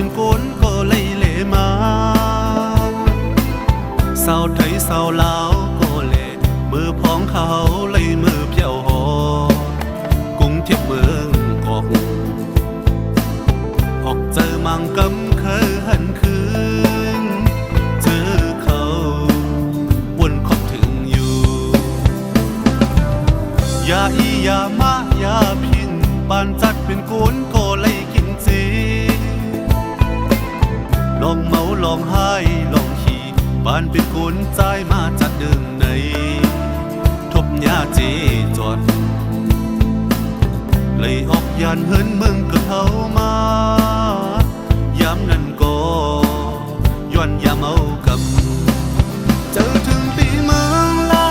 เป็นโกนก็เลยเล่มาสาวไทยสาวลาวก็เล่มือพ้องเขาเลยมือเพียวหอกรุงเทพเมืองกอกออกเจอมังกำเคยหันคืนเจอเขาวนคบถึงอยู่อย่าอีอย่ามาอย่าพินบ้านจัดเป็นโกนก็เลยกินจีลองเมาลองไห้ลองขี่บ้านเป็นโกนใจมาจัดเดิมในทบยาเจจอดเลยออกยานเฮินเมืองก็เข้ามายามนั้นก็ย้อนยามเอากำเจอถึงปีเมืองลา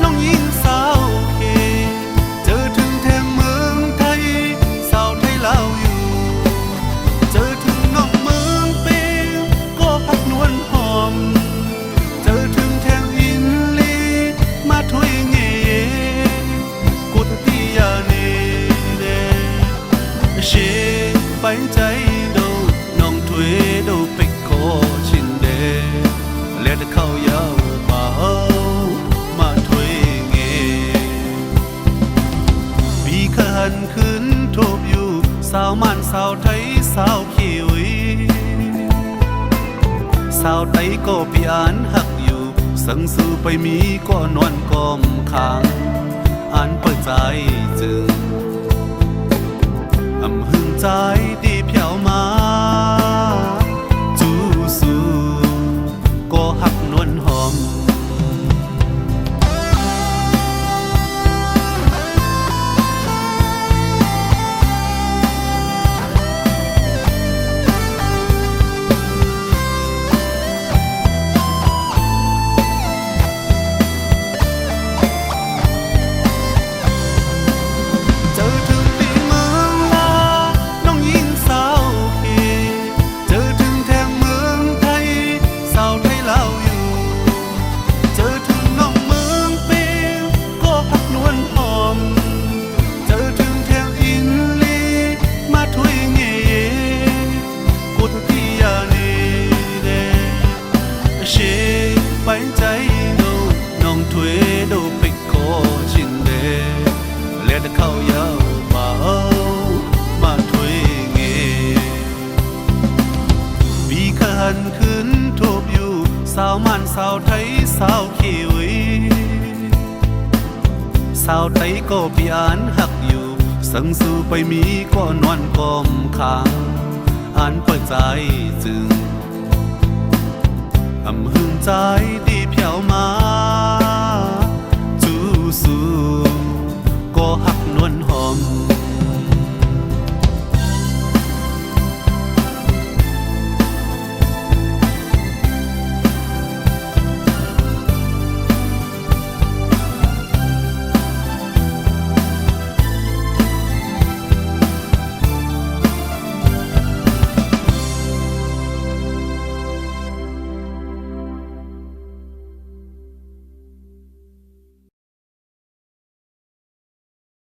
น้องหญิงสาวเคเจอถึงแทงเมืองไทยสาวไทยลาวอยู่เจอถึงน้องเมืองเปงก็พักนวลหอมเจอถึงแทงอินลีมาถ้วยเงกุฏติยาเนเชไปใจดูน้องถวยดูไปโคชินเดเล็ดเข้ายาวเบามาถวยเงปีขันขึ้นทบอยู่สาวมันสาวไทยสาวคิวสาวไทยก็ปีอ่านหักอยู่สังสู่ไปมีก็นอนกอมค้างอ่านเปิดใจจึงอำหึงใจดีเพียวมาจูสู่ก็หักนวลหอมไปใจดูน้องถวยดูไปโคชินเดเล็ดเข้ายาวเบามาถวยเงปีขันขึ้นทบอยู่สาวมันสาวไทยสาวคิวสาวไทยก็ปีอ่านหักอยู่สังสู่ไปมีก็นอนกอมค้างอ่านเปิดใจจึงอำหึงใจดี